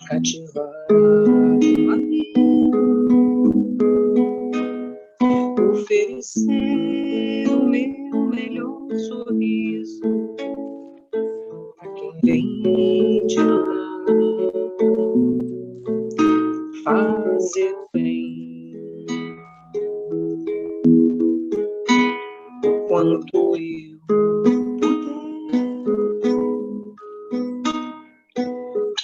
Cativar a mim, oferecer o meu melhor sorriso a quem vem de lá, fazer o bem quanto eu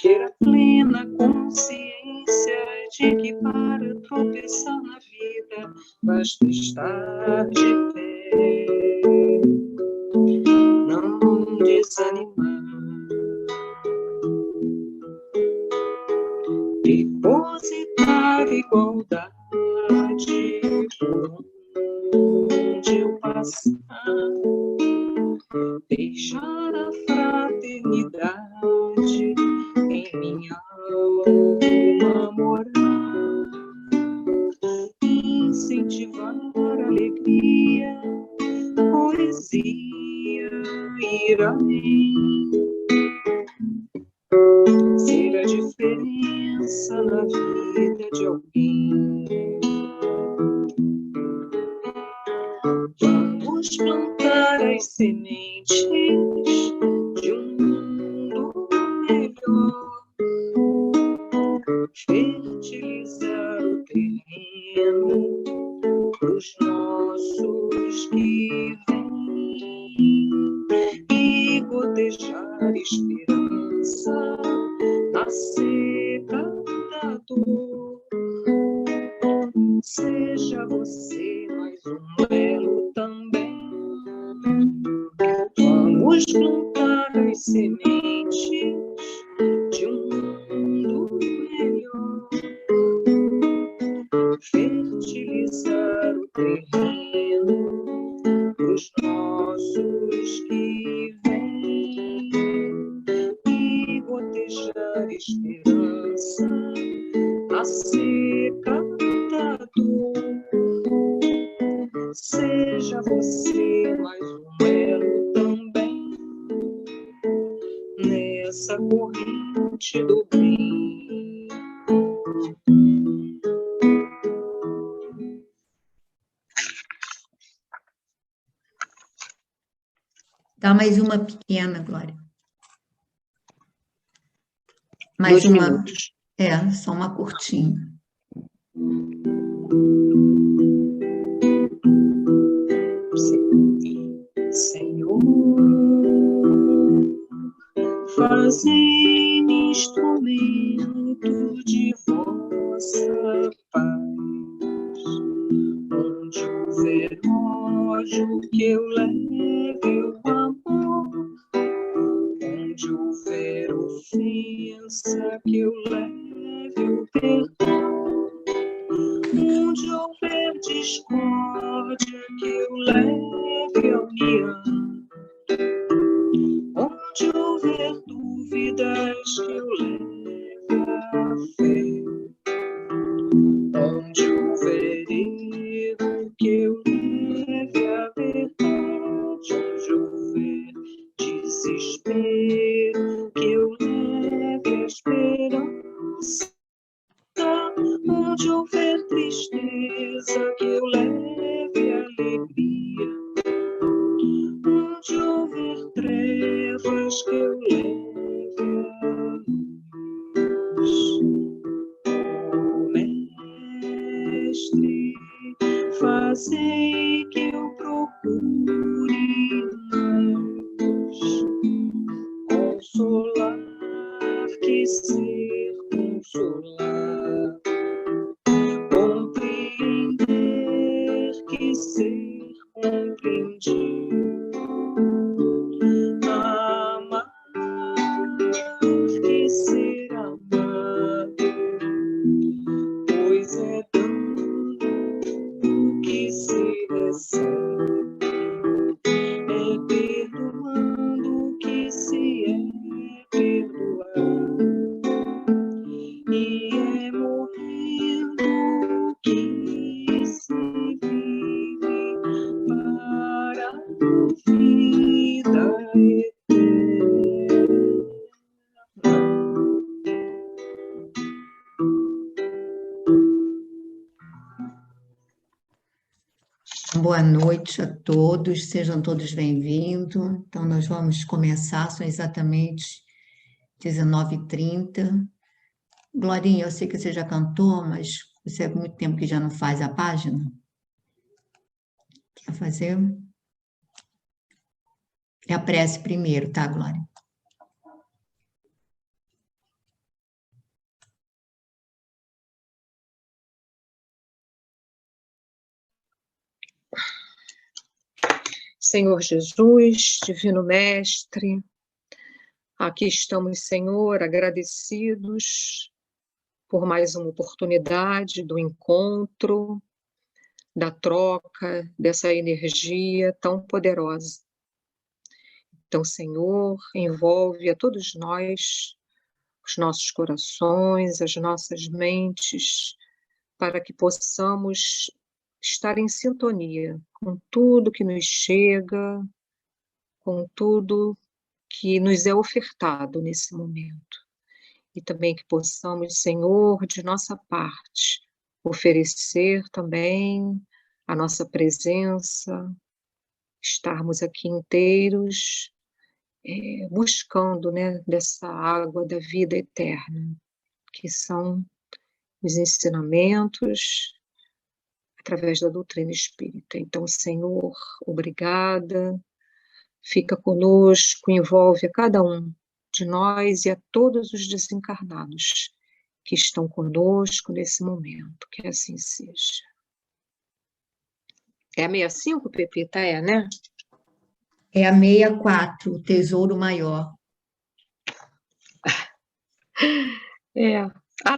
ter a plena consciência de que para tropeçar na vida basta estar de pé, não desanimar, depositar igualdade por onde eu passar, deixar a fraternidade em minha alma morar, incentivar a alegria, poesia, ir além, ser a diferença na vida de alguém. Vamos plantar as sementes de um mundo melhor, fertilizar o terreno dos nossos que vêm e gotejar esperança na seca da dor. Seja você mais um elo também. Vamos plantar as sementes de um mundo melhor, fertilizar o terreno dos nossos que vêm e gotejar esperança na seca da dor. Seja você mais um elo também nessa corrente do bem. Dá mais uma pequena, Glória. Mais 2 uma. minutos. Só uma curtinha. Senhor, fazei-me instrumento de vossa paz. Onde houver ódio, que eu leve o amor. Onde houver ofensa, que eu leve o perdão. Onde houver discórdia, que eu leve a união. Onde houver dúvidas, que eu leve a fé. Onde houver erro, que eu leve a verdade. Onde houver desespero, que eu leve a esperança. Onde houver tristeza, que eu leve a alegria. Onde houver trevas, que eu leve a luz. Oh, Mestre, fazei que eu procure mais consolar que ser consolar, compreender que ser compreendido, amar que ser amado, pois é dando Boa noite a todos, sejam todos bem-vindos. Então, nós vamos começar, são exatamente 19h30. Glorinha, eu sei que você já cantou, mas você há muito tempo que já não faz a página. Quer fazer? É a prece primeiro, tá, Glória? Senhor Jesus, Divino Mestre, aqui estamos, Senhor, agradecidos por mais uma oportunidade do encontro, da troca, dessa energia tão poderosa. Então, Senhor, envolve a todos nós, os nossos corações, as nossas mentes, para que possamos estar em sintonia com tudo que nos chega, com tudo que nos é ofertado nesse momento. E também que possamos, Senhor, de nossa parte, oferecer também a nossa presença, estarmos aqui inteiros, buscando, né, dessa água da vida eterna, que são os ensinamentos através da doutrina espírita. Então, Senhor, obrigada, fica conosco, envolve a cada um de nós e a todos os desencarnados que estão conosco nesse momento, que assim seja. É a 65, Pepita? É, né? É a 64, o Tesouro Maior.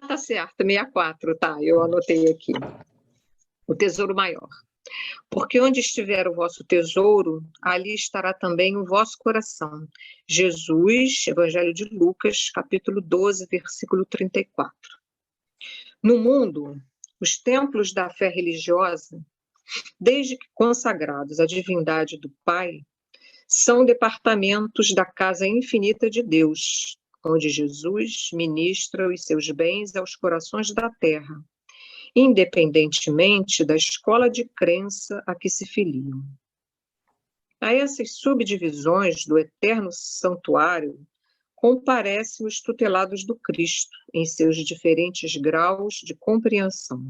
Tá certo, 64, tá, eu anotei aqui. O Tesouro Maior. Porque onde estiver o vosso tesouro, ali estará também o vosso coração. Jesus, Evangelho de Lucas, capítulo 12, versículo 34. No mundo, os templos da fé religiosa, desde que consagrados à divindade do Pai, são departamentos da casa infinita de Deus, onde Jesus ministra os seus bens aos corações da terra, independentemente da escola de crença a que se filiam. A essas subdivisões do eterno santuário comparecem os tutelados do Cristo em seus diferentes graus de compreensão.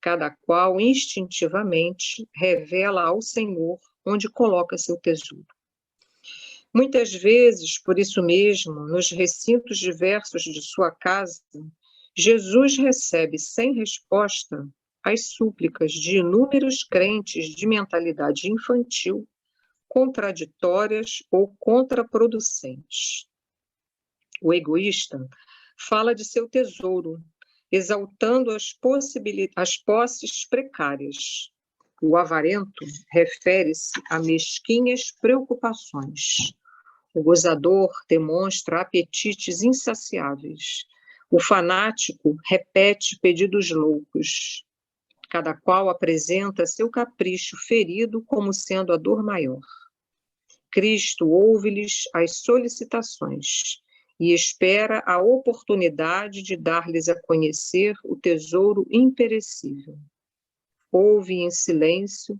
Cada qual instintivamente revela ao Senhor onde coloca seu tesouro. Muitas vezes, por isso mesmo, nos recintos diversos de sua casa, Jesus recebe sem resposta as súplicas de inúmeros crentes de mentalidade infantil, contraditórias ou contraproducentes. O egoísta fala de seu tesouro, exaltando as posses precárias. O avarento refere-se a mesquinhas preocupações. O gozador demonstra apetites insaciáveis. O fanático repete pedidos loucos. Cada qual apresenta seu capricho ferido como sendo a dor maior. Cristo ouve-lhes as solicitações e espera a oportunidade de dar-lhes a conhecer o tesouro imperecível. Ouve em silêncio,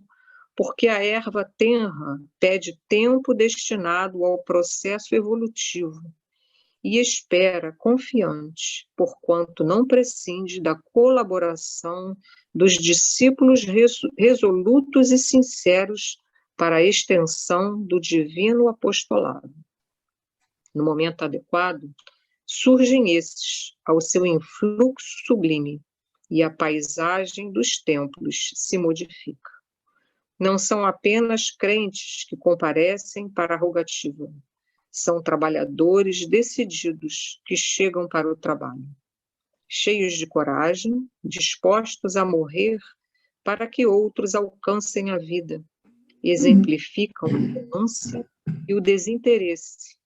porque a erva tenra pede tempo destinado ao processo evolutivo e espera confiante, porquanto não prescinde da colaboração dos discípulos resolutos e sinceros para a extensão do divino apostolado. No momento adequado, surgem esses ao seu influxo sublime e a paisagem dos templos se modifica. Não são apenas crentes que comparecem para a rogativa, são trabalhadores decididos que chegam para o trabalho, cheios de coragem, dispostos a morrer para que outros alcancem a vida, exemplificam a renúncia e o desinteresse,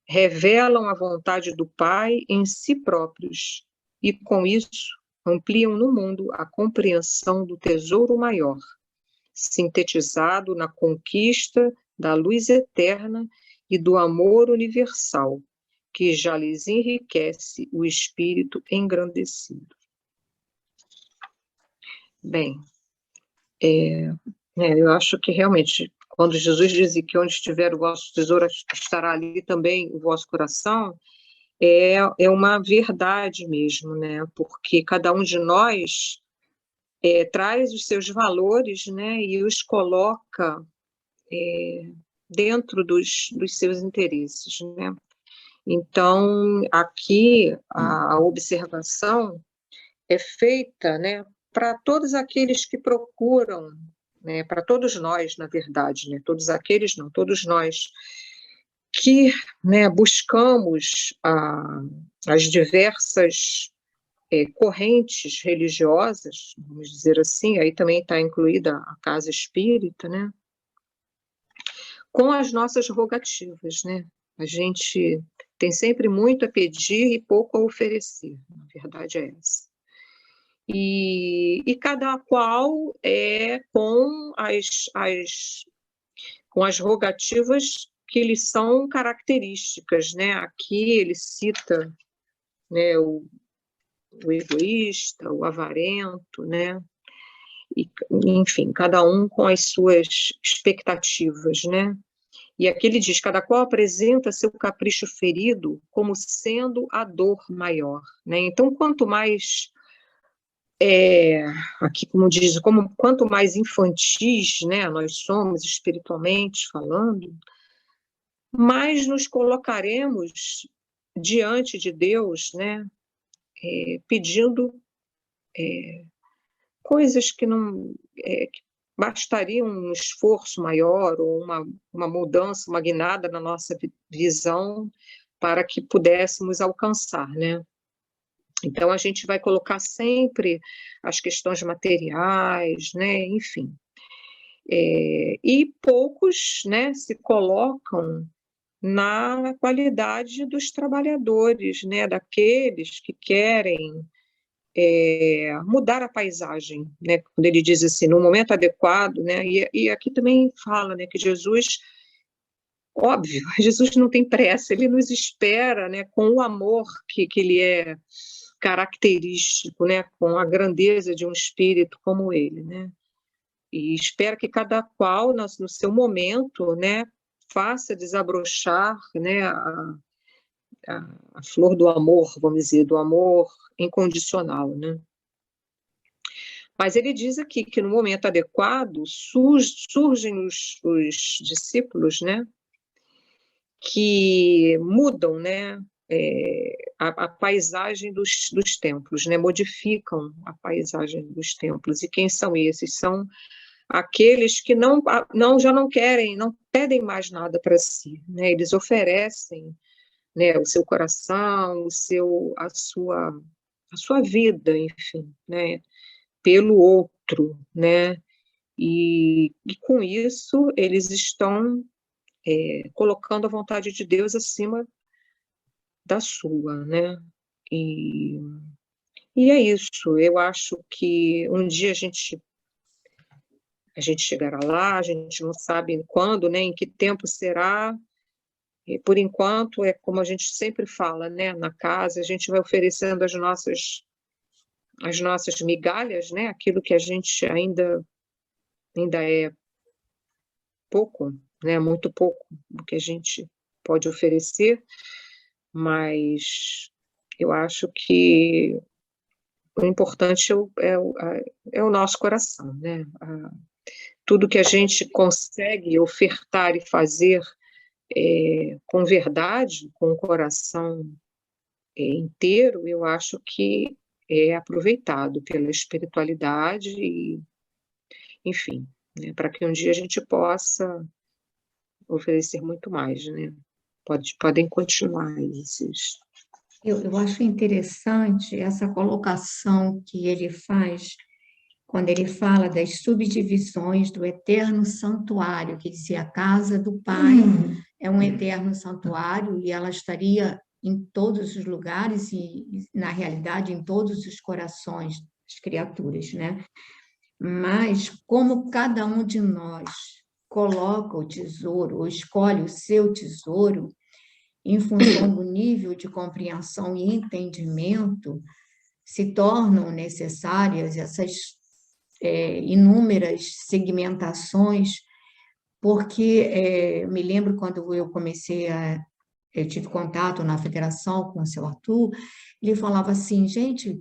revelam a vontade do Pai em si próprios e, com isso, ampliam no mundo a compreensão do tesouro maior, sintetizado na conquista da luz eterna e do amor universal, que já lhes enriquece o espírito engrandecido. Bem, Eu acho que realmente, quando Jesus dizia que onde estiver o vosso tesouro, estará ali também o vosso coração, é uma verdade mesmo, né? Porque cada um de nós traz os seus valores, né? E os coloca dentro dos seus interesses, né? Então, aqui a observação é feita, né, para todos aqueles que procuram, né, para todos nós, na verdade, né, todos aqueles não, todos nós que, né, buscamos as diversas correntes religiosas, vamos dizer assim, aí também está incluída a casa espírita, né, com as nossas rogativas, né? A gente tem sempre muito a pedir e pouco a oferecer, na verdade é essa. E cada qual com as rogativas que lhes são características, né? Aqui ele cita, né, o egoísta, o avarento, né? E, enfim, cada um com as suas expectativas, né? E aqui ele diz: cada qual apresenta seu capricho ferido como sendo a dor maior, né? Então, quanto mais aqui como diz, quanto mais infantis, né, nós somos espiritualmente falando, mais nos colocaremos diante de Deus, né, pedindo coisas que não que bastariam um esforço maior ou uma mudança, uma guinada na nossa visão para que pudéssemos alcançar, né? Então a gente vai colocar sempre as questões materiais, né? Enfim. E poucos, né, se colocam na qualidade dos trabalhadores, né, daqueles que querem mudar a paisagem, né, quando ele diz assim, no momento adequado, né, e aqui também fala, né, que Jesus, óbvio, Jesus não tem pressa, ele nos espera, né, com o amor que ele é característico, né, com a grandeza de um espírito como ele, né, e espera que cada qual, no seu momento, né, faça desabrochar, né, a flor do amor, vamos dizer, do amor incondicional, né. Mas ele diz aqui que no momento adequado surgem os discípulos, né, que mudam, né, a paisagem dos templos, né, modificam a paisagem dos templos. E quem são esses? São aqueles que já não querem, não pedem mais nada para si, né? Eles oferecem, né, o seu coração, a sua vida, enfim, né, pelo outro, né? E com isso eles estão colocando a vontade de Deus acima da sua, né? E, e é isso. Eu acho que um dia a gente chegará lá, a gente não sabe quando, né, em que tempo será, e por enquanto é como a gente sempre fala, né, na casa, a gente vai oferecendo as nossas migalhas, né, aquilo que a gente ainda é pouco, né, muito pouco do que a gente pode oferecer, mas eu acho que o importante é o nosso coração, né, tudo que a gente consegue ofertar e fazer com verdade, com o coração inteiro, eu acho que é aproveitado pela espiritualidade, e, enfim, né, para que um dia a gente possa oferecer muito mais, né? Podem continuar esses. Eu acho interessante essa colocação que ele faz quando ele fala das subdivisões do eterno santuário, que dizia a casa do Pai é um eterno santuário e ela estaria em todos os lugares e, na realidade, em todos os corações das criaturas, né? Mas como cada um de nós coloca o tesouro ou escolhe o seu tesouro em função do nível de compreensão e entendimento, se tornam necessárias essas inúmeras segmentações, porque eu me lembro quando eu tive contato na federação com o seu Arthur, ele falava assim, gente,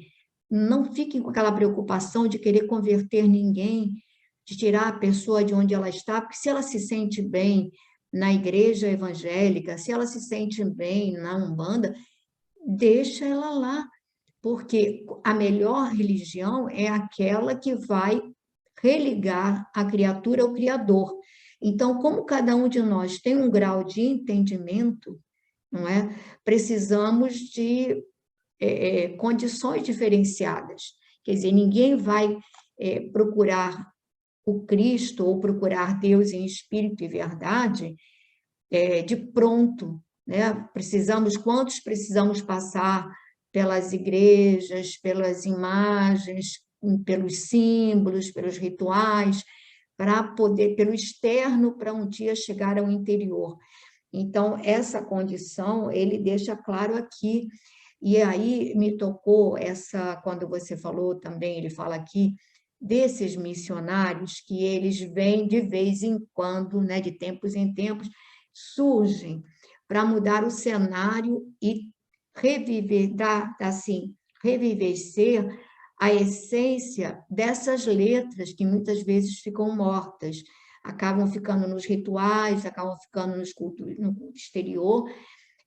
não fiquem com aquela preocupação de querer converter ninguém, de tirar a pessoa de onde ela está, porque se ela se sente bem na igreja evangélica, se ela se sente bem na Umbanda, deixa ela lá, porque a melhor religião é aquela que vai religar a criatura ao Criador. Então, como cada um de nós tem um grau de entendimento, não é? Precisamos de condições diferenciadas. Quer dizer, ninguém vai procurar o Cristo ou procurar Deus em espírito e verdade de pronto, né? Quantos precisamos passar pelas igrejas, pelas imagens, pelos símbolos, pelos rituais, para poder, pelo externo, para um dia chegar ao interior. Então, essa condição, ele deixa claro aqui. E aí me tocou quando você falou também, ele fala aqui, desses missionários que eles vêm de vez em quando, né, de tempos em tempos, surgem para mudar o cenário e revivecer a essência dessas letras que muitas vezes ficam mortas, acabam ficando nos rituais, acabam ficando no culto exterior,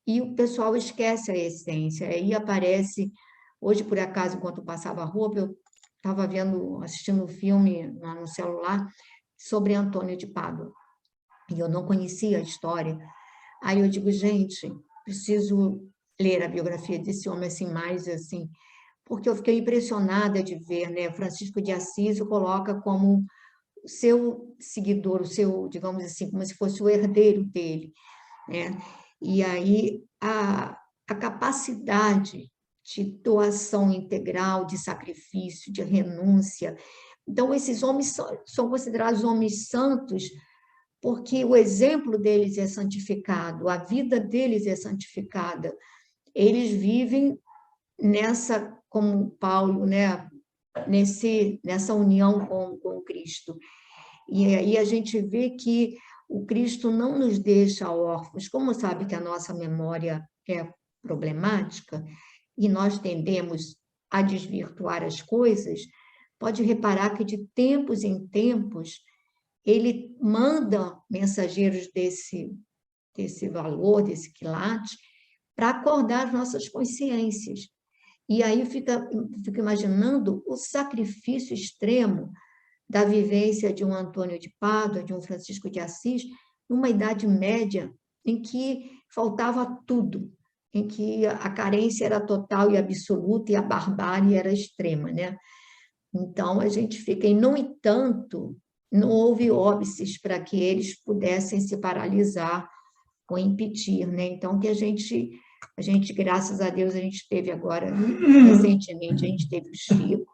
e o pessoal esquece a essência. Aí aparece, hoje por acaso, enquanto passava a roupa, eu estava assistindo um filme no celular sobre Antônio de Pádua, e eu não conhecia a história. Aí eu digo, gente, preciso ler a biografia desse homem assim, mais assim, porque eu fiquei impressionada de ver, né? Francisco de Assis o coloca como o seu seguidor, o seu, digamos assim, como se fosse o herdeiro dele, né? E aí a capacidade de doação integral, de sacrifício, de renúncia. Então, esses homens são considerados homens santos porque o exemplo deles é santificado, a vida deles é santificada. Eles vivem como Paulo, né? Nessa união com Cristo. E aí a gente vê que o Cristo não nos deixa órfãos. Como sabe que a nossa memória é problemática e nós tendemos a desvirtuar as coisas, pode reparar que de tempos em tempos ele manda mensageiros desse valor, desse quilate, para acordar as nossas consciências. E aí fico imaginando o sacrifício extremo da vivência de um Antônio de Pádua, de um Francisco de Assis, numa Idade Média em que faltava tudo, em que a carência era total e absoluta e a barbárie era extrema, né? Então, a gente fica... E, no entanto, não houve óbices para que eles pudessem se paralisar ou impedir, né? Então, que a gente, graças a Deus, a gente teve agora, recentemente, a gente teve o Chico,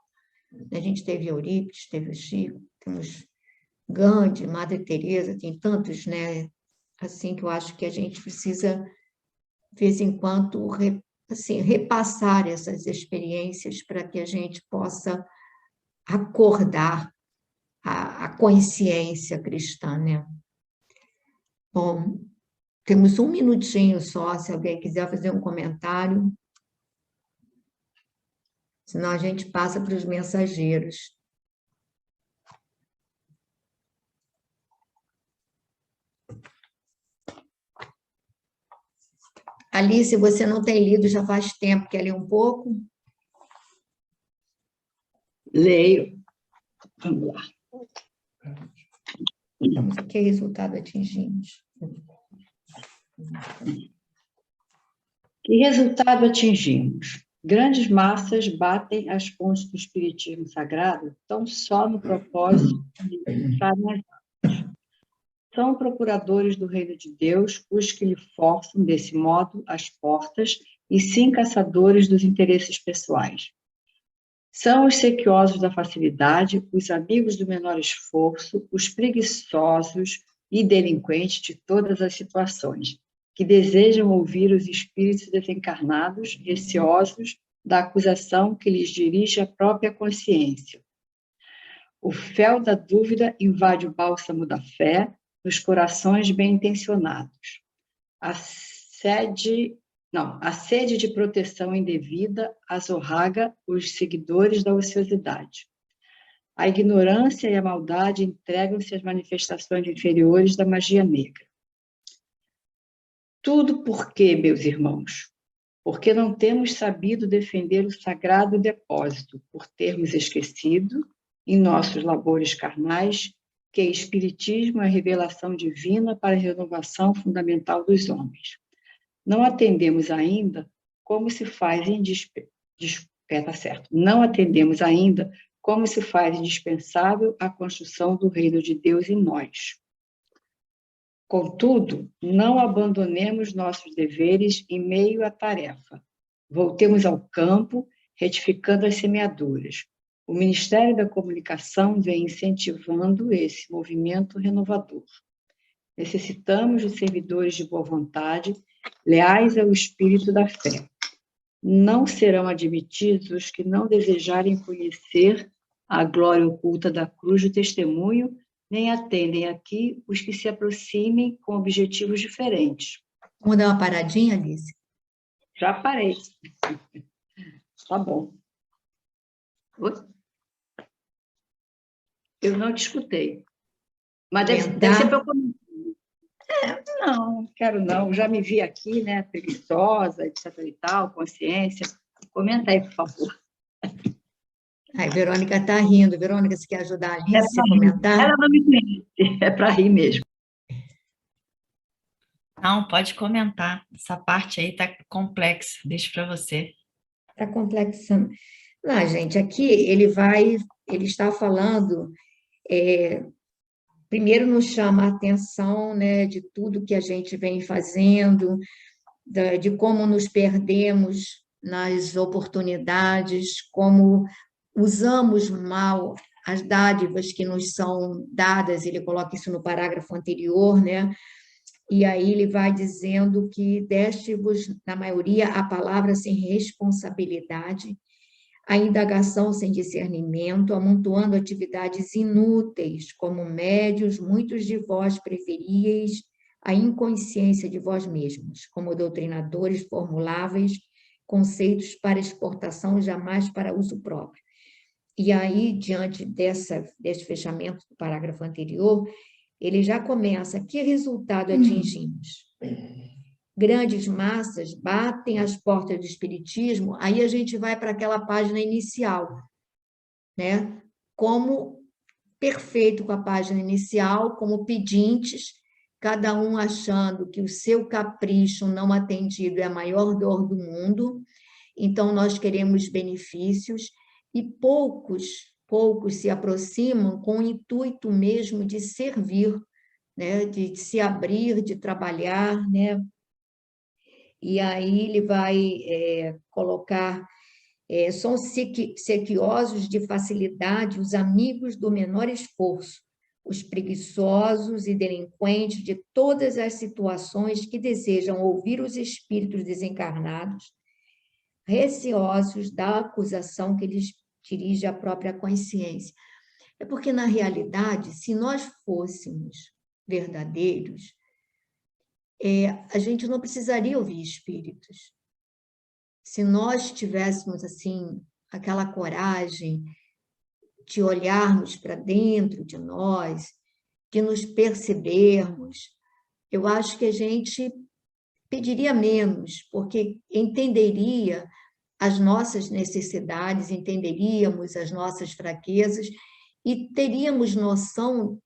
a gente teve Eurípides, teve o Chico, temos Gandhi, Madre Teresa, tem tantos, né? Assim, que eu acho que a gente precisa, de vez em quando, repassar essas experiências para que a gente possa acordar a consciência cristã, né? Bom, temos um minutinho só, se alguém quiser fazer um comentário. Senão a gente passa para os mensageiros. Alice, você não tem lido já faz tempo, quer ler um pouco? Leio. Vamos lá. Vamos aqui, resultado atingimos. Que resultado atingimos? Grandes massas batem as pontes do espiritismo sagrado tão só no propósito de entrar nas almas. São procuradores do reino de Deus os que lhe forçam, desse modo, as portas, e sim caçadores dos interesses pessoais. São os sequiosos da facilidade, os amigos do menor esforço, os preguiçosos e delinquentes de todas as situações, que desejam ouvir os espíritos desencarnados, receosos da acusação que lhes dirige a própria consciência. O fel da dúvida invade o bálsamo da fé nos corações bem-intencionados. A sede de proteção indevida azorraga os seguidores da ociosidade. A ignorância e a maldade entregam-se às manifestações inferiores da magia negra. Tudo por quê, meus irmãos? Porque não temos sabido defender o sagrado depósito, por termos esquecido, em nossos labores carnais, que espiritismo é a revelação divina para a renovação fundamental dos homens. Não atendemos ainda como se faz Não atendemos ainda como se faz indispensável a construção do reino de Deus em nós. Contudo, não abandonemos nossos deveres em meio à tarefa. Voltemos ao campo, retificando as semeaduras. O Ministério da Comunicação vem incentivando esse movimento renovador. Necessitamos de servidores de boa vontade, leais ao espírito da fé. Não serão admitidos os que não desejarem conhecer a glória oculta da cruz do testemunho, nem atendem aqui os que se aproximem com objetivos diferentes. Vamos dar uma paradinha, Alice? Já parei. Tá bom. Oi? Eu não te escutei. Mas deve ser para eu comentar. Não quero não. Já me vi aqui, né, preguiçosa, etc e tal, consciência. Comenta aí, por favor. Ai, Verônica está rindo. Verônica, você quer ajudar a Alice a comentar? Ela não me conhece, é para rir mesmo. Não, pode comentar. Essa parte aí está complexa, deixo para você. Está complexando. Não, gente, aqui ele está falando, primeiro nos chama a atenção, né, de tudo que a gente vem fazendo, de como nos perdemos nas oportunidades, como usamos mal as dádivas que nos são dadas, ele coloca isso no parágrafo anterior, né? E aí ele vai dizendo que deste-vos, na maioria, a palavra sem responsabilidade, a indagação sem discernimento, amontoando atividades inúteis, como médios, muitos de vós preferíeis a inconsciência de vós mesmos, como doutrinadores formuláveis conceitos para exportação, jamais para uso próprio. E aí, diante desse fechamento do parágrafo anterior, ele já começa, que resultado atingimos? Grandes massas batem as portas do espiritismo, aí a gente vai para aquela página inicial, né? Como perfeito com a página inicial, como pedintes, cada um achando que o seu capricho não atendido é a maior dor do mundo, então nós queremos benefícios, e poucos se aproximam com o intuito mesmo de servir, né? De se abrir, de trabalhar, né? E aí ele vai colocar, são sequiosos de facilidade os amigos do menor esforço, os preguiçosos e delinquentes de todas as situações que desejam ouvir os espíritos desencarnados, receosos da acusação que lhes dirige a própria consciência. É porque, na realidade, se nós fôssemos verdadeiros, a gente não precisaria ouvir espíritos. Se nós tivéssemos, assim, aquela coragem de olharmos para dentro de nós, de nos percebermos, eu acho que a gente pediria menos, porque entenderia as nossas necessidades, entenderíamos as nossas fraquezas e teríamos noção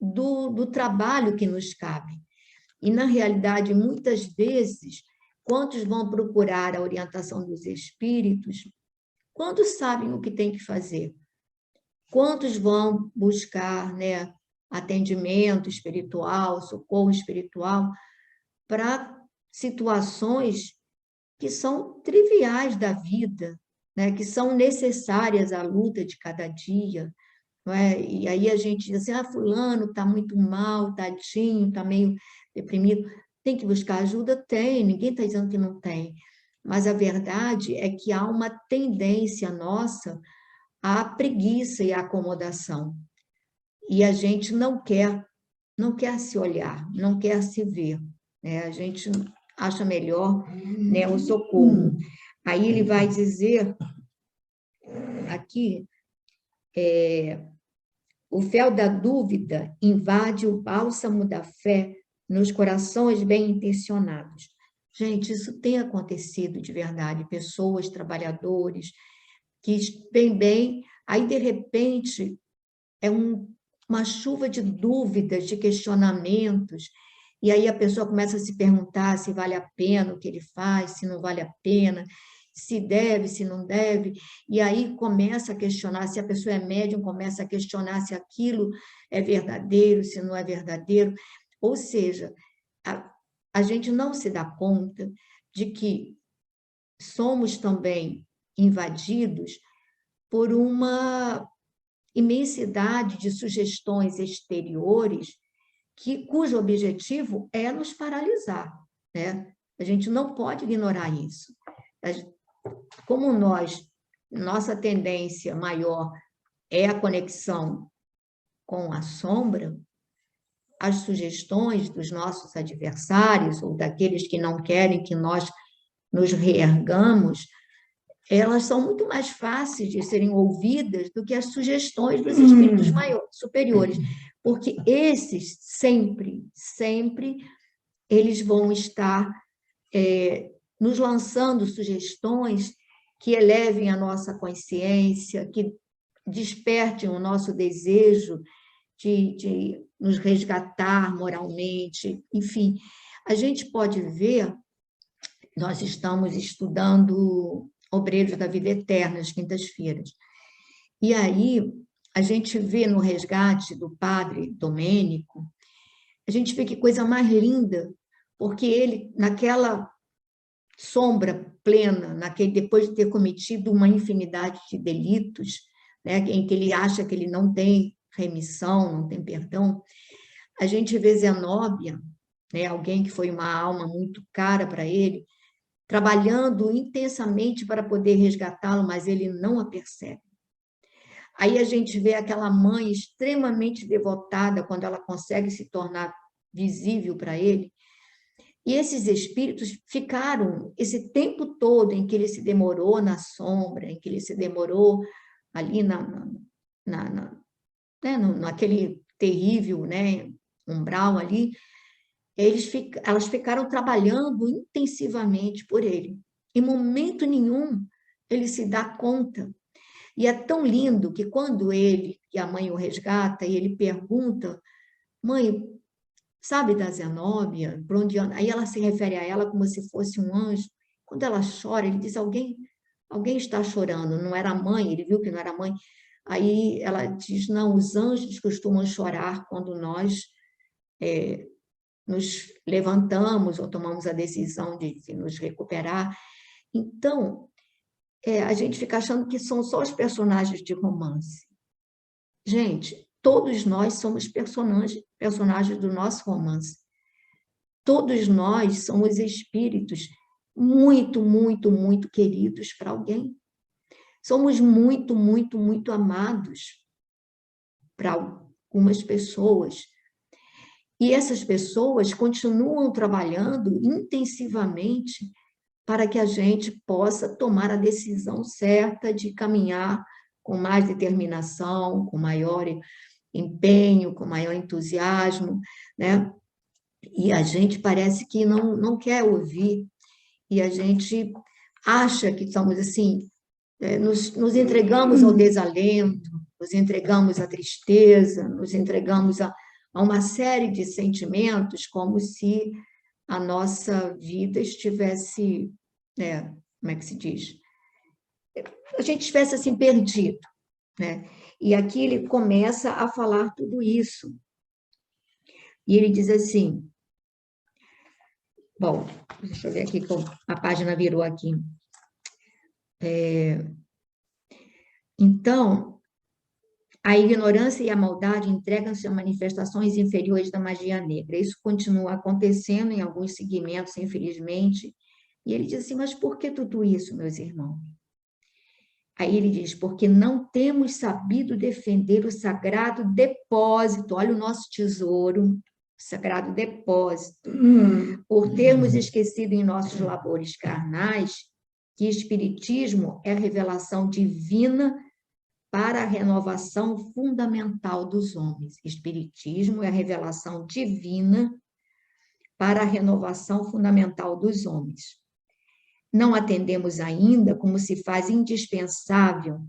do trabalho que nos cabe. E, na realidade, muitas vezes, quantos vão procurar a orientação dos espíritos, quantos sabem o que tem que fazer? Quantos vão buscar, né, atendimento espiritual, socorro espiritual, para situações que são triviais da vida, né, que são necessárias à luta de cada dia, não é? E aí a gente diz assim, fulano está muito mal, tadinho, está meio deprimido. Tem que buscar ajuda? Tem, ninguém está dizendo que não tem. Mas a verdade é que há uma tendência nossa a preguiça e a acomodação. E a gente não quer se olhar, não quer se ver, né? A gente acha melhor, né, o socorro. Aí ele vai dizer aqui, o fel da dúvida invade o bálsamo da fé nos corações bem-intencionados. Gente, isso tem acontecido de verdade, pessoas, trabalhadores, que bem, aí de repente é uma chuva de dúvidas, de questionamentos, e aí a pessoa começa a se perguntar se vale a pena o que ele faz, se não vale a pena, se deve, se não deve, e aí começa a questionar, se a pessoa é médium, começa a questionar se aquilo é verdadeiro, se não é verdadeiro, ou seja, a gente não se dá conta de que somos também invadidos por uma imensidade de sugestões exteriores cujo objetivo é nos paralisar, né? A gente não pode ignorar isso. Como nossa tendência maior é a conexão com a sombra, as sugestões dos nossos adversários ou daqueles que não querem que nós nos reergamos, elas são muito mais fáceis de serem ouvidas do que as sugestões dos espíritos superiores, porque esses sempre, eles vão estar nos lançando sugestões que elevem a nossa consciência, que despertem o nosso desejo de nos resgatar moralmente, enfim. A gente pode ver, nós estamos estudando Obreiros da Vida Eterna, às quintas-feiras. E aí, a gente vê no resgate do padre Domênico, a gente vê que coisa mais linda, porque ele, naquela sombra plena, depois de ter cometido uma infinidade de delitos, né, em que ele acha que ele não tem remissão, não tem perdão, a gente vê Zenóbia, né, alguém que foi uma alma muito cara para ele, trabalhando intensamente para poder resgatá-lo, mas ele não a percebe. Aí a gente vê aquela mãe extremamente devotada quando ela consegue se tornar visível para ele. E esses espíritos ficaram esse tempo todo em que ele se demorou na sombra, em que ele se demorou ali naquele terrível, né, umbral ali, elas ficaram trabalhando intensivamente por ele. Em momento nenhum ele se dá conta. E é tão lindo que quando ele e a mãe o resgata e ele pergunta, mãe, sabe da Zenóbia? Por onde anda? Aí ela se refere a ela como se fosse um anjo. Quando ela chora, ele diz, alguém está chorando. Não era a mãe, ele viu que não era a mãe. Aí ela diz, não, os anjos costumam chorar quando nós nos levantamos ou tomamos a decisão de nos recuperar. Então, a gente fica achando que são só os personagens de romance. Gente, todos nós somos personagens do nosso romance. Todos nós somos espíritos muito, muito, muito queridos para alguém. Somos muito, muito, muito amados para algumas pessoas. E essas pessoas continuam trabalhando intensivamente para que a gente possa tomar a decisão certa de caminhar com mais determinação, com maior empenho, com maior entusiasmo, né? E a gente parece que não quer ouvir, e a gente acha que estamos assim, nos entregamos ao desalento, nos entregamos à tristeza, nos entregamos a uma série de sentimentos, como se a nossa vida estivesse, como é que se diz? A gente estivesse assim perdido, né? E aqui ele começa a falar tudo isso. E ele diz assim, bom, deixa eu ver aqui como a página virou aqui. Então, a ignorância e a maldade entregam-se a manifestações inferiores da magia negra. Isso continua acontecendo em alguns segmentos, infelizmente. E ele diz assim, mas por que tudo isso, meus irmãos? Aí ele diz, porque não temos sabido defender o sagrado depósito, olha o nosso tesouro, sagrado depósito, por termos esquecido em nossos labores carnais que espiritismo é a revelação divina para a renovação fundamental dos homens. Espiritismo é a revelação divina para a renovação fundamental dos homens. Não atendemos ainda como se faz indispensável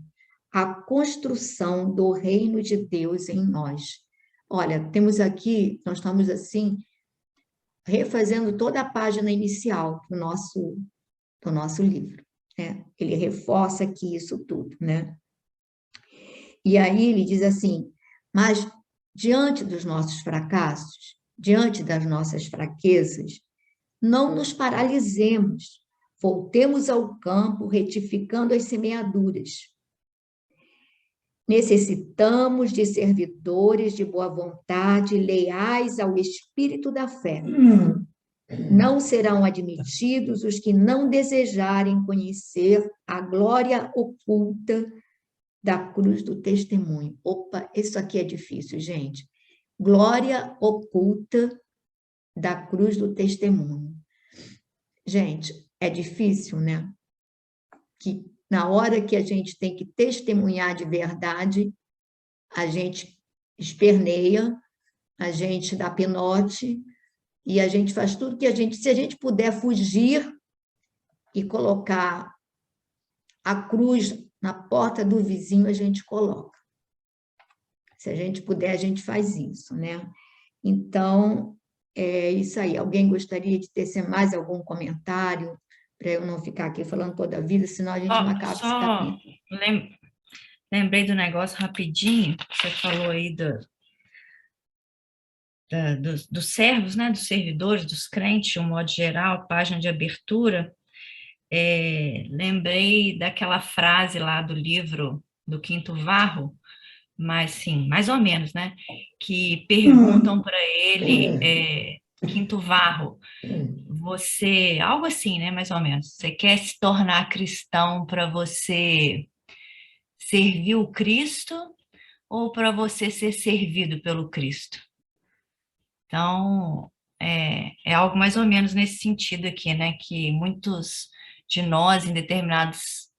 a construção do reino de Deus em nós. Olha, temos aqui, nós estamos assim, refazendo toda a página inicial do nosso livro, né? Ele reforça aqui isso tudo, né? E aí ele diz assim, mas diante dos nossos fracassos, diante das nossas fraquezas, não nos paralisemos, voltemos ao campo, retificando as semeaduras. Necessitamos de servidores de boa vontade, leais ao espírito da fé. Não serão admitidos os que não desejarem conhecer a glória oculta da cruz do testemunho. Opa, isso aqui é difícil, gente. Glória oculta da cruz do testemunho. Gente, é difícil, né? Que na hora que a gente tem que testemunhar de verdade, a gente esperneia, a gente dá pinote, e a gente faz tudo que se a gente puder fugir e colocar a cruz na porta do vizinho, a gente coloca. Se a gente puder, a gente faz isso, né? Então, é isso aí. Alguém gostaria de tecer mais algum comentário para eu não ficar aqui falando toda a vida, senão a gente não acaba esse capítulo. Lembrei do negócio rapidinho, você falou aí dos servos, né, dos servidores, dos crentes, de um modo geral, página de abertura. Lembrei daquela frase lá do livro do Quinto Varro, mas sim, mais ou menos, né? Que perguntam para ele, Quinto Varro, você, algo assim, né? Mais ou menos, você quer se tornar cristão para você servir o Cristo ou para você ser servido pelo Cristo? Então, é algo mais ou menos nesse sentido aqui, né? Que muitos de nós, em determinadas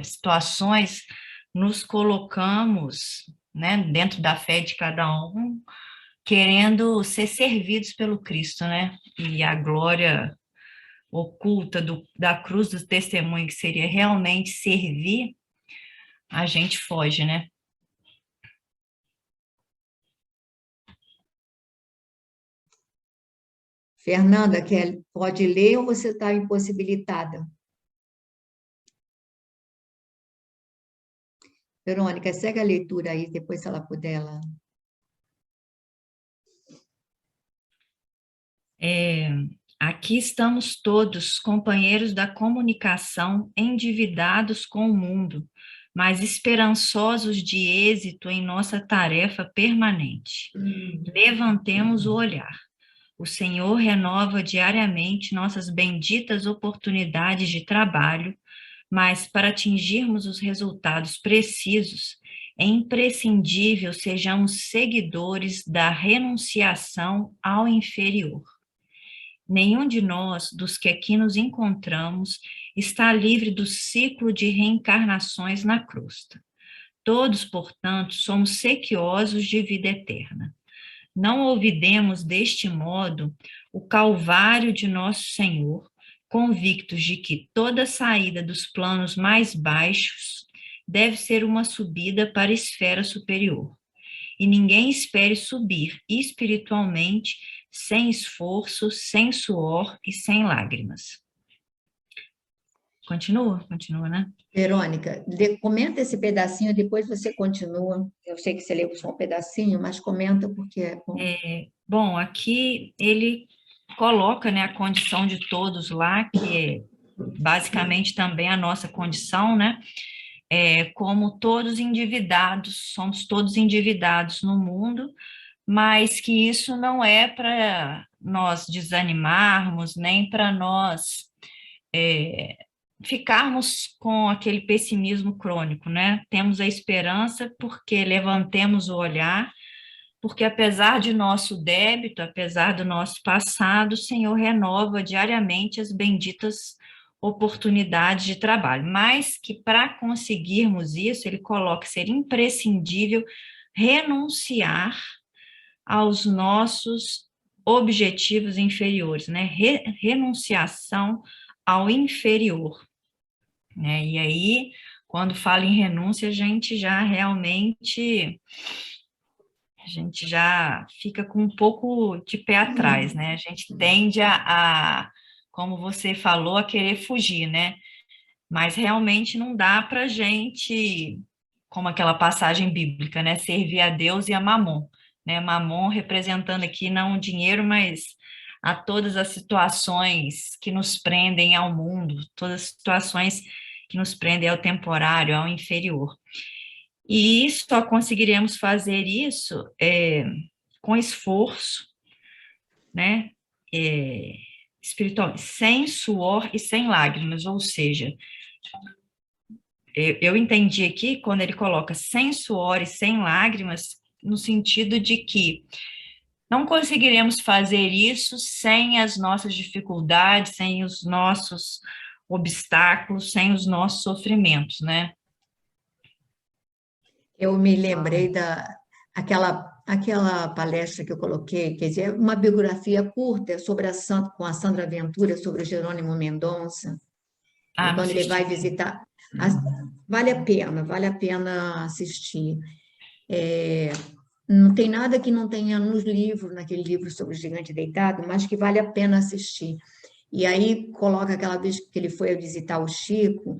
situações, nos colocamos, né, dentro da fé de cada um, querendo ser servidos pelo Cristo, né? E a glória oculta da cruz do testemunho, que seria realmente servir, a gente foge, né? Fernanda, pode ler ou você está impossibilitada? Verônica, segue a leitura aí, depois se ela puder, ela... Aqui estamos todos, companheiros da comunicação, endividados com o mundo, mas esperançosos de êxito em nossa tarefa permanente. Levantemos o olhar. O Senhor renova diariamente nossas benditas oportunidades de trabalho, mas para atingirmos os resultados precisos, é imprescindível sejamos seguidores da renunciação ao inferior. Nenhum de nós, dos que aqui nos encontramos, está livre do ciclo de reencarnações na crosta. Todos, portanto, somos sequiosos de vida eterna. Não olvidemos deste modo o calvário de nosso Senhor, convictos de que toda saída dos planos mais baixos deve ser uma subida para a esfera superior. E ninguém espere subir espiritualmente sem esforço, sem suor e sem lágrimas. Continua, né? Verônica, comenta esse pedacinho, depois você continua. Eu sei que você leu só um pedacinho, mas comenta porque é bom. Bom, aqui ele coloca, né, a condição de todos lá, que é basicamente também a nossa condição, né? Como todos endividados, somos todos endividados no mundo, mas que isso não é para nós desanimarmos, nem para nós ficarmos com aquele pessimismo crônico, né? Temos a esperança porque levantemos o olhar, porque apesar de nosso débito, apesar do nosso passado, o Senhor renova diariamente as benditas oportunidades de trabalho, mas que para conseguirmos isso, ele coloca ser imprescindível renunciar aos nossos objetivos inferiores, né? Renunciação ao inferior, né? E aí, quando fala em renúncia, a gente já fica com um pouco de pé atrás, né? A gente tende como você falou, a querer fugir, né? Mas realmente não dá para a gente, como aquela passagem bíblica, né? Servir a Deus e a Mamon, né? Mamon representando aqui não o dinheiro, mas a todas as situações que nos prendem ao mundo, todas as situações que nos prendem ao temporário, ao inferior. E só conseguiremos fazer isso com esforço, né? Espiritual, sem suor e sem lágrimas, ou seja, eu entendi aqui quando ele coloca sem suor e sem lágrimas, no sentido de que não conseguiremos fazer isso sem as nossas dificuldades, sem os nossos obstáculos, sem os nossos sofrimentos, né? Eu me lembrei aquela palestra que eu coloquei, quer dizer, uma biografia curta sobre com a Sandra Ventura, sobre o Jerônimo Mendonça, e quando ele vai visitar, vale a pena assistir. Não tem nada que não tenha nos livros, naquele livro sobre o Gigante Deitado, mas que vale a pena assistir. E aí coloca aquela vez que ele foi visitar o Chico,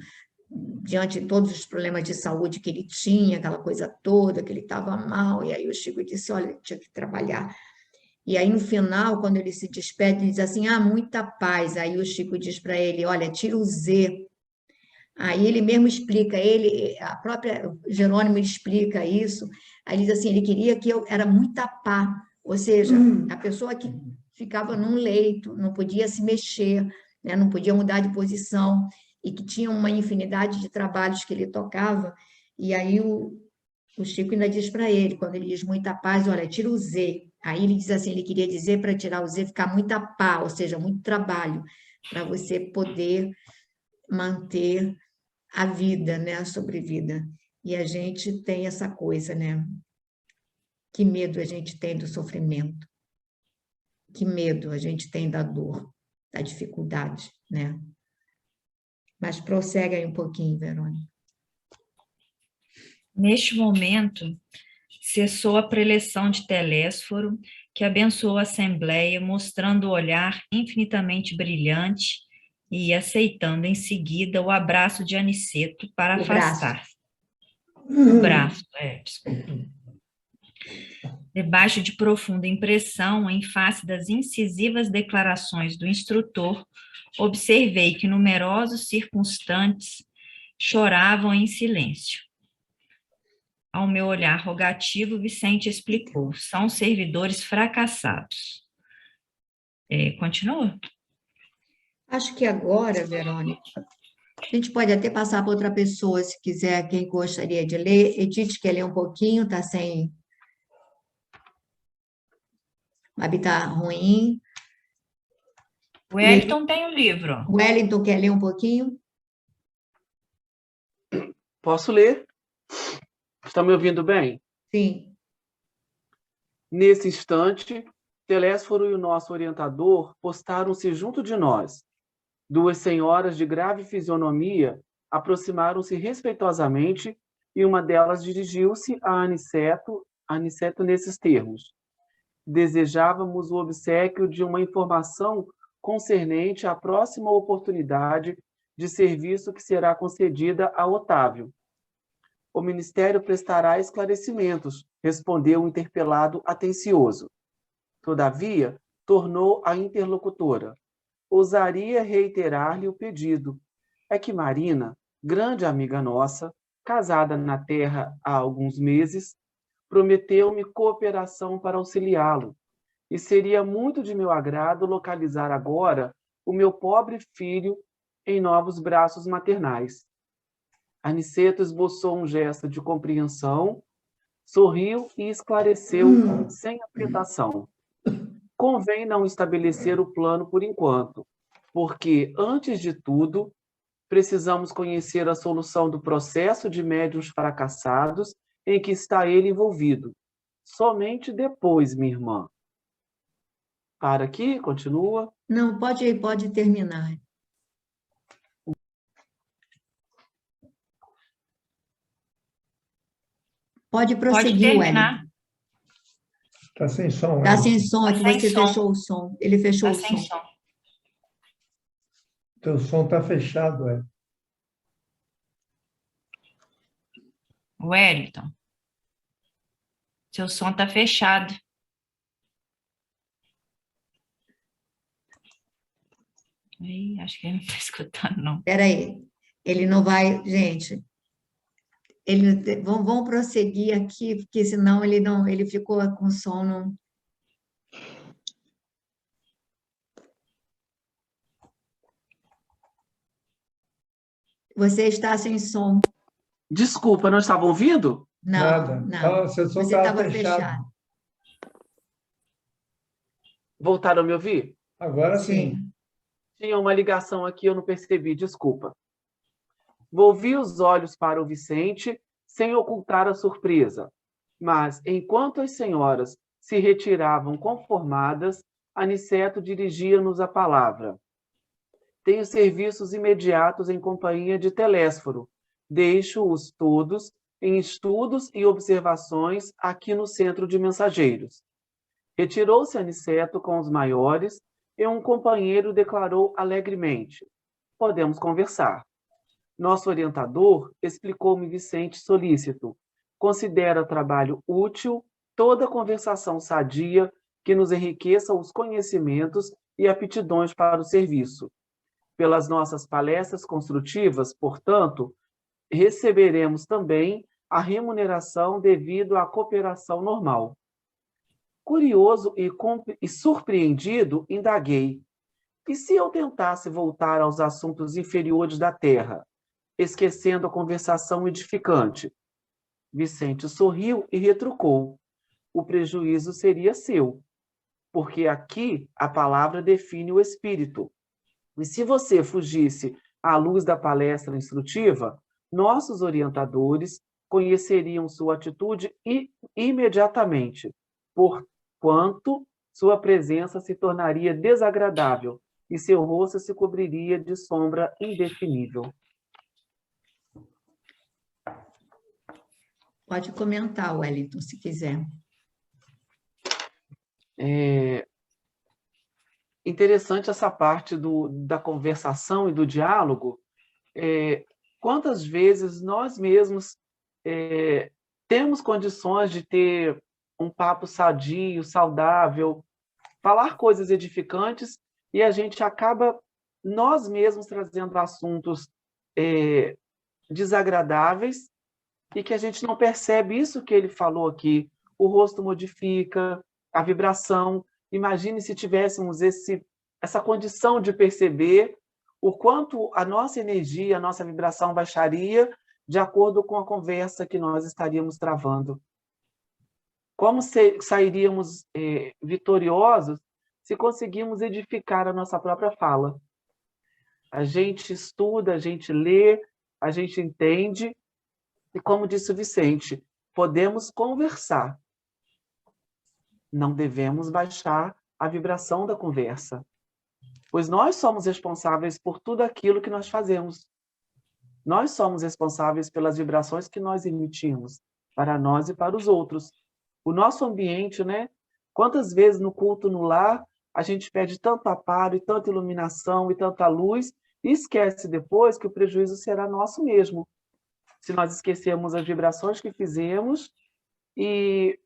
diante de todos os problemas de saúde que ele tinha, aquela coisa toda, que ele estava mal, e aí o Chico disse, olha, ele tinha que trabalhar. E aí, no final, quando ele se despede, ele diz assim, muita paz. Aí o Chico diz para ele, olha, tira o Z. Aí ele mesmo explica, a própria Jerônimo explica isso, aí ele diz assim, ele queria que era muita paz, ou seja, a pessoa que ficava num leito, não podia se mexer, né, não podia mudar de posição, e que tinha uma infinidade de trabalhos que ele tocava, e aí o Chico ainda diz para ele, quando ele diz muita paz, olha, tira o Z. Aí ele diz assim, ele queria dizer para tirar o Z, ficar muita paz, ou seja, muito trabalho, para você poder manter a vida, né, a sobrevida. E a gente tem essa coisa, né? Que medo a gente tem do sofrimento. Que medo a gente tem da dor, da dificuldade, né? Mas prossegue aí um pouquinho, Verônica. Neste momento, cessou a preleção de Telésforo, que abençoou a Assembleia, mostrando o olhar infinitamente brilhante e aceitando em seguida o abraço de Aniceto para afastar-se. O braço, desculpa. Debaixo de profunda impressão, em face das incisivas declarações do instrutor, observei que numerosos circunstantes choravam em silêncio. Ao meu olhar rogativo, Vicente explicou, são servidores fracassados. Continua? Acho que agora, Verônica, a gente pode até passar para outra pessoa, se quiser, quem gostaria de ler. Edith quer ler um pouquinho, está sem... O habitat ruim. O Wellington tem o livro. O Wellington quer ler um pouquinho? Posso ler? Está me ouvindo bem? Sim. Nesse instante, Telésforo e o nosso orientador postaram-se junto de nós. Duas senhoras de grave fisionomia aproximaram-se respeitosamente e uma delas dirigiu-se a Aniceto nesses termos. Desejávamos o obséquio de uma informação concernente à próxima oportunidade de serviço que será concedida a Otávio. O Ministério prestará esclarecimentos, respondeu o interpelado atencioso. Todavia, tornou a interlocutora, ousaria reiterar-lhe o pedido. É que Marina, grande amiga nossa, casada na terra há alguns meses, prometeu-me cooperação para auxiliá-lo, e seria muito de meu agrado localizar agora o meu pobre filho em novos braços maternais. Aniceto esboçou um gesto de compreensão, sorriu e esclareceu sem apretação. Convém não estabelecer o plano por enquanto, porque, antes de tudo, precisamos conhecer a solução do processo de médiuns fracassados em que está ele envolvido. Somente depois, minha irmã. Para aqui, continua. Não, pode terminar. Pode prosseguir, terminar. Wellington. Está sem som. Está sem som, é que Tá sem você som. fechou o som. Ele fechou Tá o sem som. som. Teu som está fechado, é. Wellington, seu som está fechado. Ih, acho que ele não está escutando, não. Espera aí, ele não vai, gente. Vamos prosseguir aqui, porque senão ele ficou com sono. Você está sem som. Desculpa, não estava ouvindo? Não, Nada. não. Ah, seu som Você estava estava fechado. Voltaram a me ouvir? Agora sim. Sim. Tinha uma ligação aqui, eu não percebi, desculpa. Volvi os olhos para o Vicente, sem ocultar a surpresa. Mas, enquanto as senhoras se retiravam conformadas, Aniceto dirigia-nos a palavra. Tenho serviços imediatos em companhia de Telésforo. Deixo-os todos em estudos e observações aqui no centro de mensageiros. Retirou-se Aniceto com os maiores e um companheiro declarou alegremente: podemos conversar. Nosso orientador explicou-me Vicente solícito. Considera trabalho útil toda conversação sadia que nos enriqueça os conhecimentos e aptidões para o serviço. Pelas nossas palestras construtivas, portanto, receberemos também a remuneração devido à cooperação normal. Curioso e surpreendido, indaguei: e se eu tentasse voltar aos assuntos inferiores da terra, esquecendo a conversação edificante? Vicente sorriu e retrucou: o prejuízo seria seu, porque aqui a palavra define o espírito. E se você fugisse à luz da palestra instrutiva, nossos orientadores conheceriam sua atitude imediatamente, porquanto sua presença se tornaria desagradável e seu rosto se cobriria de sombra indefinível. Pode comentar, Wellington, se quiser. Interessante essa parte da conversação e do diálogo. Quantas vezes nós mesmos temos condições de ter um papo sadio, saudável, falar coisas edificantes, e a gente acaba nós mesmos trazendo assuntos desagradáveis e que a gente não percebe isso que ele falou aqui. O rosto modifica, a vibração. Imagine se tivéssemos essa condição de perceber o quanto a nossa energia, a nossa vibração baixaria de acordo com a conversa que nós estaríamos travando. Como sairíamos vitoriosos se conseguirmos edificar a nossa própria fala? A gente estuda, a gente lê, a gente entende, e como disse o Vicente, podemos conversar. Não devemos baixar a vibração da conversa, pois nós somos responsáveis por tudo aquilo que nós fazemos. Nós somos responsáveis pelas vibrações que nós emitimos para nós e para os outros. O nosso ambiente, né? Quantas vezes no culto no lar a gente pede tanto amparo e tanta iluminação e tanta luz e esquece depois que o prejuízo será nosso mesmo. Se nós esquecermos as vibrações que fizemos e,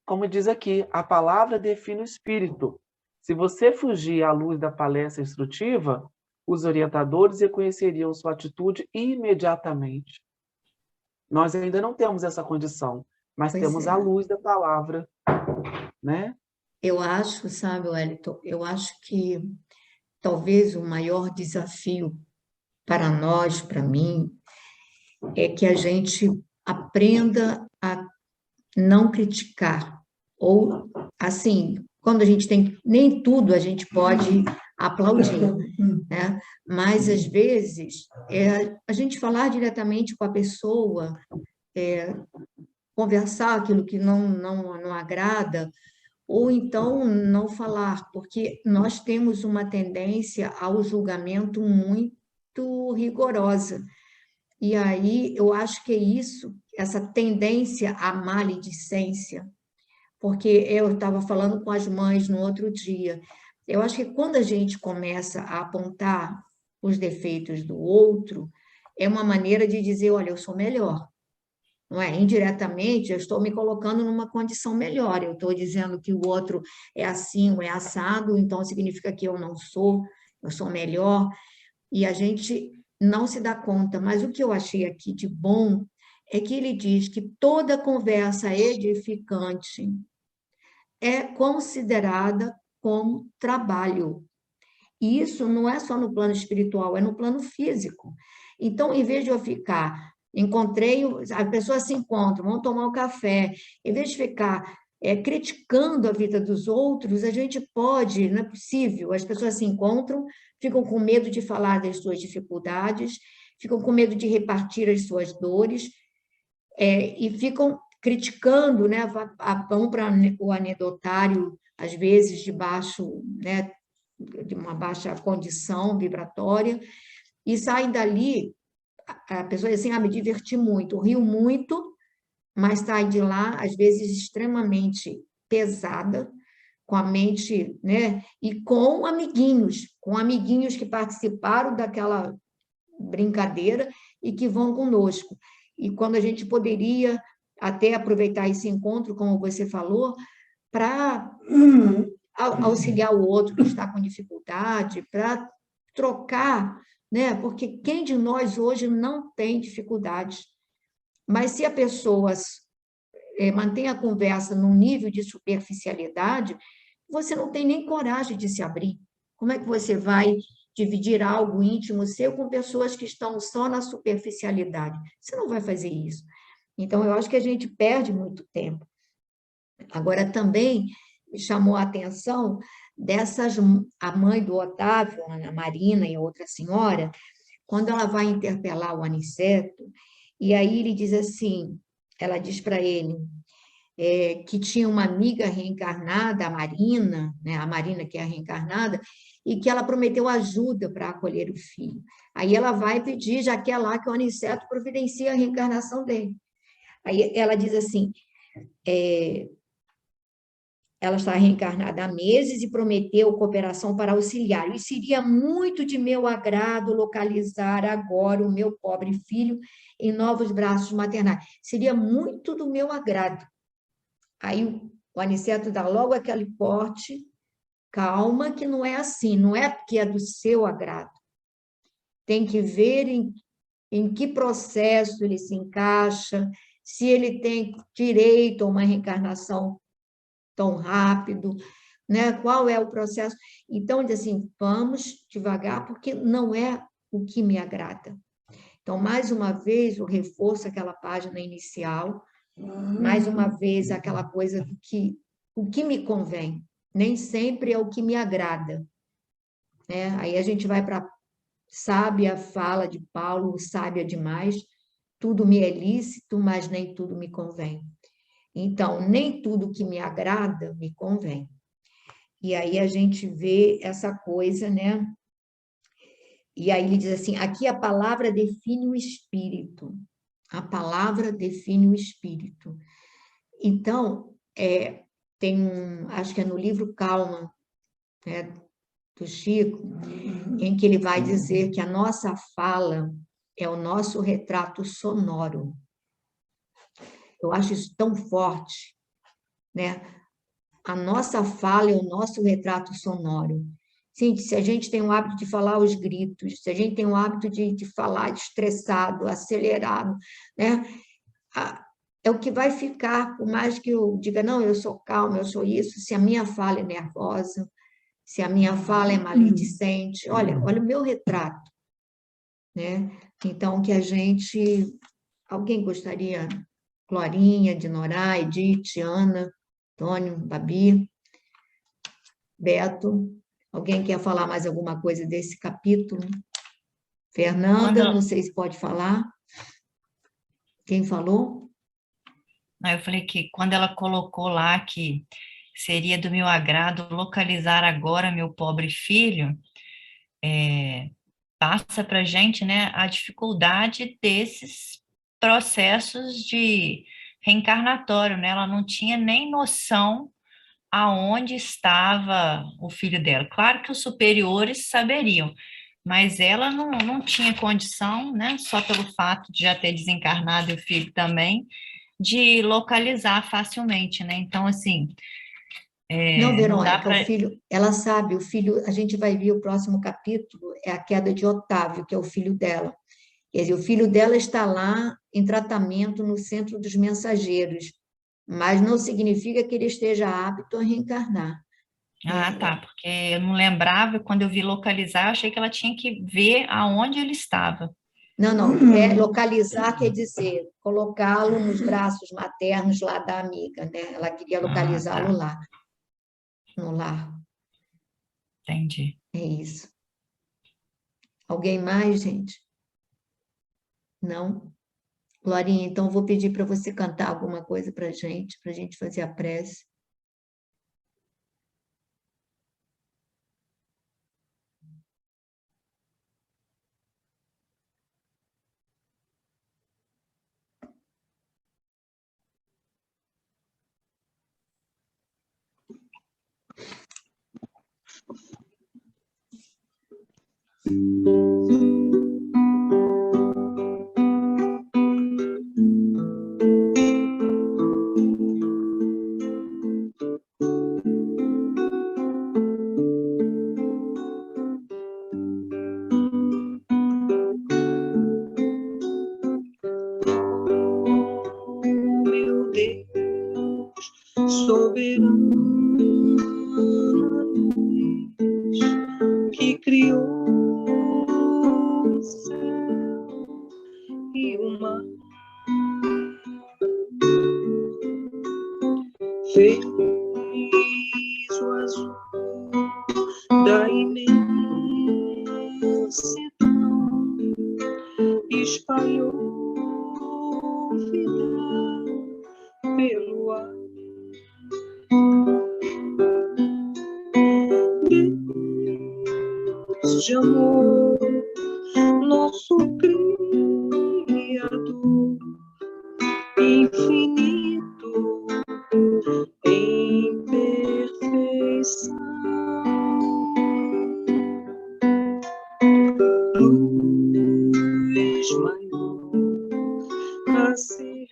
como diz aqui, a palavra define o espírito. Se você fugir à luz da palestra instrutiva, os orientadores reconheceriam sua atitude imediatamente. Nós ainda não temos essa condição, mas temos a luz da palavra, né? Eu acho, sabe, Wellington, eu acho que talvez o maior desafio para nós, para mim, é que a gente aprenda a não criticar. Ou, assim, quando a gente tem... Nem tudo a gente pode aplaudir, né? Mas, às vezes, a gente falar diretamente com a pessoa, conversar aquilo que não agrada, ou então não falar, porque nós temos uma tendência ao julgamento muito rigorosa. E aí eu acho que é isso, essa tendência à maledicência, porque eu estava falando com as mães no outro dia. Eu acho que quando a gente começa a apontar os defeitos do outro, é uma maneira de dizer, olha, eu sou melhor. Não é? Indiretamente, eu estou me colocando numa condição melhor. Eu estou dizendo que o outro é assim ou é assado, então significa que eu não sou, eu sou melhor. E a gente não se dá conta. Mas o que eu achei aqui de bom é que ele diz que toda conversa edificante é considerada como trabalho. E isso não é só no plano espiritual, é no plano físico. Então, em vez de eu ficar, as pessoas se encontram, vão tomar um café, em vez de ficar criticando a vida dos outros, a gente pode, não é possível, as pessoas se encontram, ficam com medo de falar das suas dificuldades, ficam com medo de repartir as suas dores, e ficam criticando, né, vão para o anedotário, às vezes, de baixo, né, de uma baixa condição vibratória, e saem dali, a pessoa diz assim, me diverti muito, riu muito, mas sai de lá, às vezes, extremamente pesada, com a mente, né, e com amiguinhos que participaram daquela brincadeira e que vão conosco. E quando a gente poderia até aproveitar esse encontro, como você falou, para auxiliar o outro que está com dificuldade, para trocar, né? Porque quem de nós hoje não tem dificuldades? Mas se a pessoa mantém a conversa num nível de superficialidade, você não tem nem coragem de se abrir. Como é que você vai dividir algo íntimo seu com pessoas que estão só na superficialidade? Você não vai fazer isso. Então, eu acho que a gente perde muito tempo. Agora, também me chamou a atenção a mãe do Otávio, a Marina e a outra senhora, quando ela vai interpelar o Aniceto, e aí ele diz assim, ela diz para ele que tinha uma amiga reencarnada, a Marina, né, a Marina que é a reencarnada, e que ela prometeu ajuda para acolher o filho. Aí ela vai pedir, já que é lá que o Aniceto providencia a reencarnação dele. Aí ela diz assim, ela está reencarnada há meses e prometeu cooperação para auxiliar. E seria muito de meu agrado localizar agora o meu pobre filho em novos braços maternais. Seria muito do meu agrado. Aí o Aniceto dá logo aquele porte, calma, que não é assim, não é porque é do seu agrado. Tem que ver em que processo ele se encaixa, se ele tem direito a uma reencarnação tão rápido, né? Qual é o processo? Então, diz assim, vamos devagar, porque não é o que me agrada. Então, mais uma vez, eu reforço aquela página inicial, mais uma vez, aquela coisa do que o que me convém, nem sempre é o que me agrada. Né? Aí a gente vai para sábia fala de Paulo, sábia demais, tudo me é lícito, mas nem tudo me convém. Então, nem tudo que me agrada me convém. E aí a gente vê essa coisa, né? E aí ele diz assim, aqui a palavra define o espírito. A palavra define o espírito. Então, acho que é no livro Calma, né, do Chico, em que ele vai dizer que a nossa fala é o nosso retrato sonoro. Eu acho isso tão forte, né? A nossa fala é o nosso retrato sonoro. Sim, se a gente tem o hábito de falar aos gritos, se a gente tem o hábito de falar estressado, acelerado, né? É o que vai ficar, por mais que eu diga, não, eu sou calma, eu sou isso, se a minha fala é nervosa, se a minha fala é maledicente, olha o meu retrato. né? Então, que a gente... Alguém gostaria? Glorinha, Dinorá, Edith, Ana, Antônio, Babi, Beto. Alguém quer falar mais alguma coisa desse capítulo? Fernanda, não sei se pode falar. Quem falou? Eu falei que quando ela colocou lá que seria do meu agrado localizar agora meu pobre filho, passa para a gente, né, a dificuldade desses processos de reencarnatório, né? Ela não tinha nem noção aonde estava o filho dela. Claro que os superiores saberiam, mas ela não tinha condição, né, só pelo fato de já ter desencarnado e o filho também, de localizar facilmente, né? Então, assim, Não, não dá Verônica, o para... filho, ela sabe, o filho, a gente vai ver o próximo capítulo, é a queda de Otávio, que é o filho dela. Quer dizer, o filho dela está lá em tratamento no centro dos mensageiros, mas não significa que ele esteja apto a reencarnar. Ah, tá, porque eu não lembrava, quando eu vi localizar, eu achei que ela tinha que ver aonde ele estava. Não, não, localizar quer dizer colocá-lo nos braços maternos lá da amiga, né? Ela queria localizá-lo Tá, lá, no lar. entendi. É isso. Alguém mais, gente? Não? Glorinha, então eu vou pedir para você cantar alguma coisa para a gente fazer a prece. Meu Deus, soberano, que criou o céu e o mar, fez o azul da imensidão, espalhou vida pelo ar. Deus de amor, nosso Criador, infinito em perfeição, luz maior a se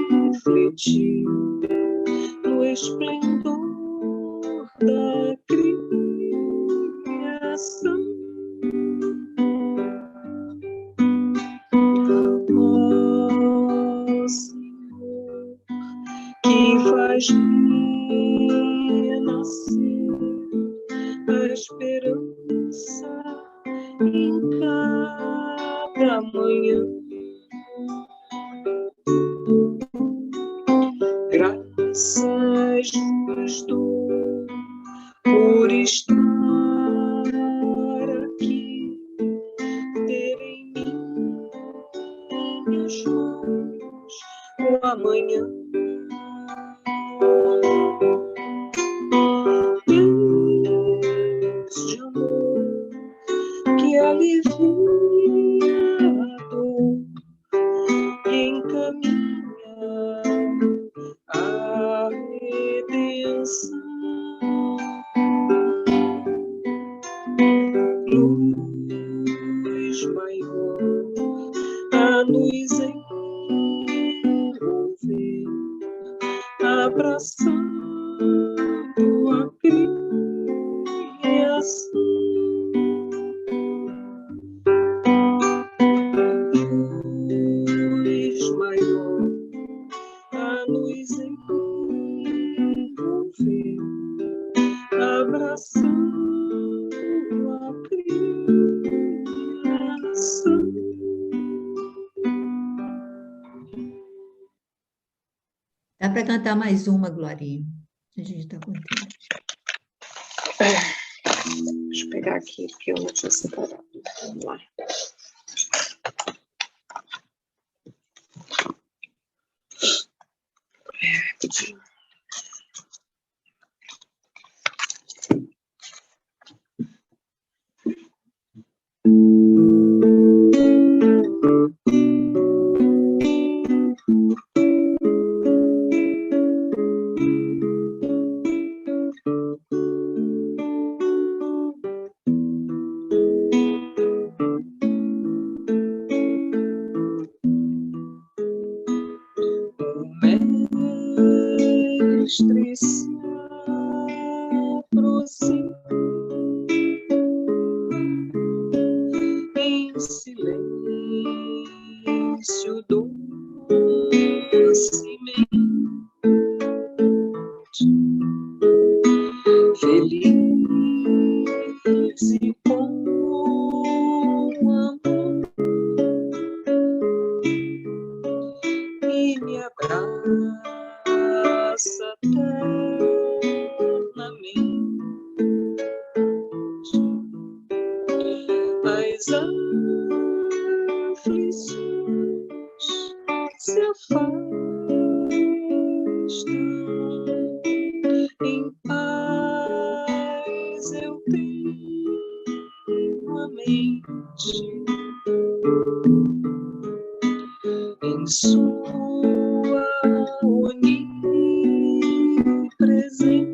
refletir no esplendor da criação. Ó Senhor, que faz renascer a esperança em cada manhã. Graças vos dou por estar aqui, ter em minhas mãos o amanhã. Deus de amor, que alivia a dor e encaminha a redenção. Luz maior a nos envolver para cantar mais uma, Glorinha. A gente está contente. Deixa eu pegar aqui, porque eu não tinha separado. Vamos lá. Rapidinho. Mestre se aproxima em silêncio docemente, feliz e com amor, e me abraça eternamente. As aflições se afastam, em paz eu tenho a mente, em sua onipresença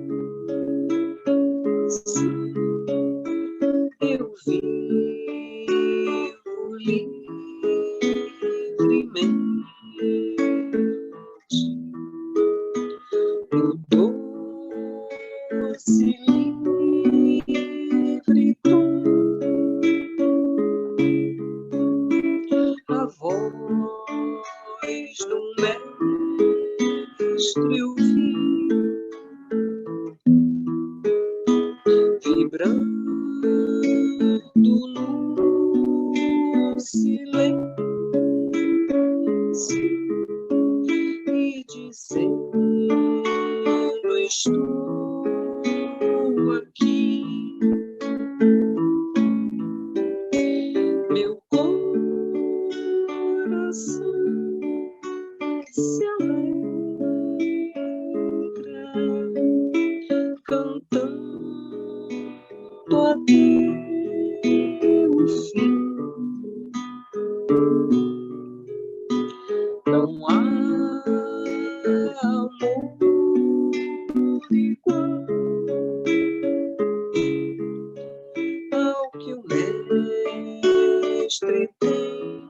eu vivo livremente. No doce livre tom, a voz do mestre ouvi, vibrando no silêncio e dizendo: estou aqui. Meu coração se alegra, cantando até o fim. Não há amor igual ao que o mestre tem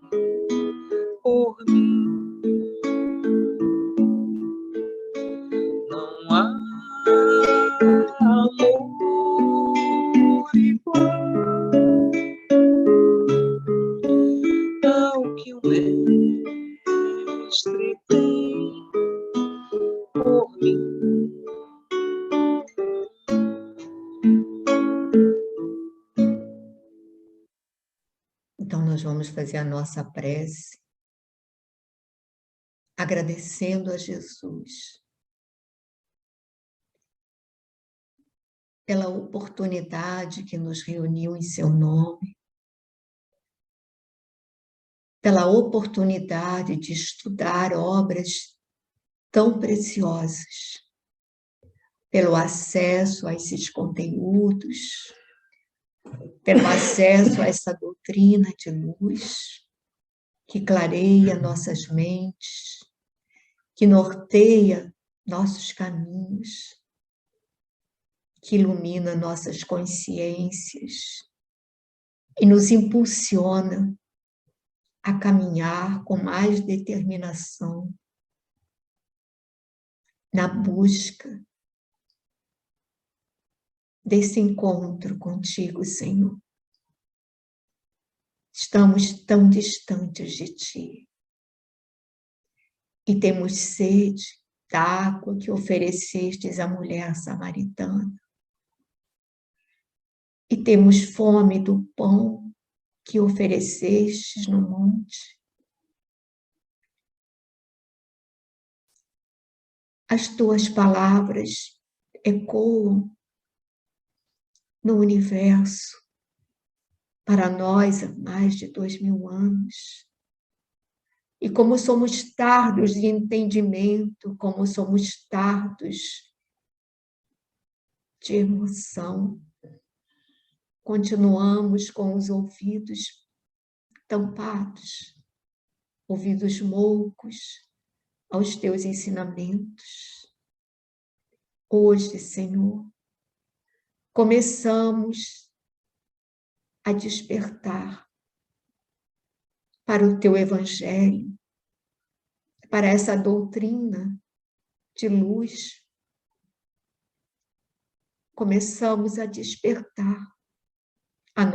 por mim. Não há amor igual ao que o mestre tem por mim. Então, nós vamos fazer a nossa prece, agradecendo a Jesus pela oportunidade que nos reuniu em seu nome, pela oportunidade de estudar obras tão preciosas, pelo acesso a esses conteúdos, pelo acesso a essa doutrina de luz que clareia nossas mentes, que norteia nossos caminhos, que ilumina nossas consciências e nos impulsiona a caminhar com mais determinação na busca desse encontro contigo, Senhor. Estamos tão distantes de Ti e temos sede da água que oferecestes à mulher samaritana e temos fome do pão que oferecestes no monte. as tuas palavras ecoam no universo para nós há mais de 2000 anos. E como somos tardos de entendimento, como somos tardos de emoção, continuamos com os ouvidos tampados, ouvidos moucos aos teus ensinamentos. Hoje, Senhor, começamos a despertar para o teu evangelho, para essa doutrina de luz. Começamos a despertar a nossa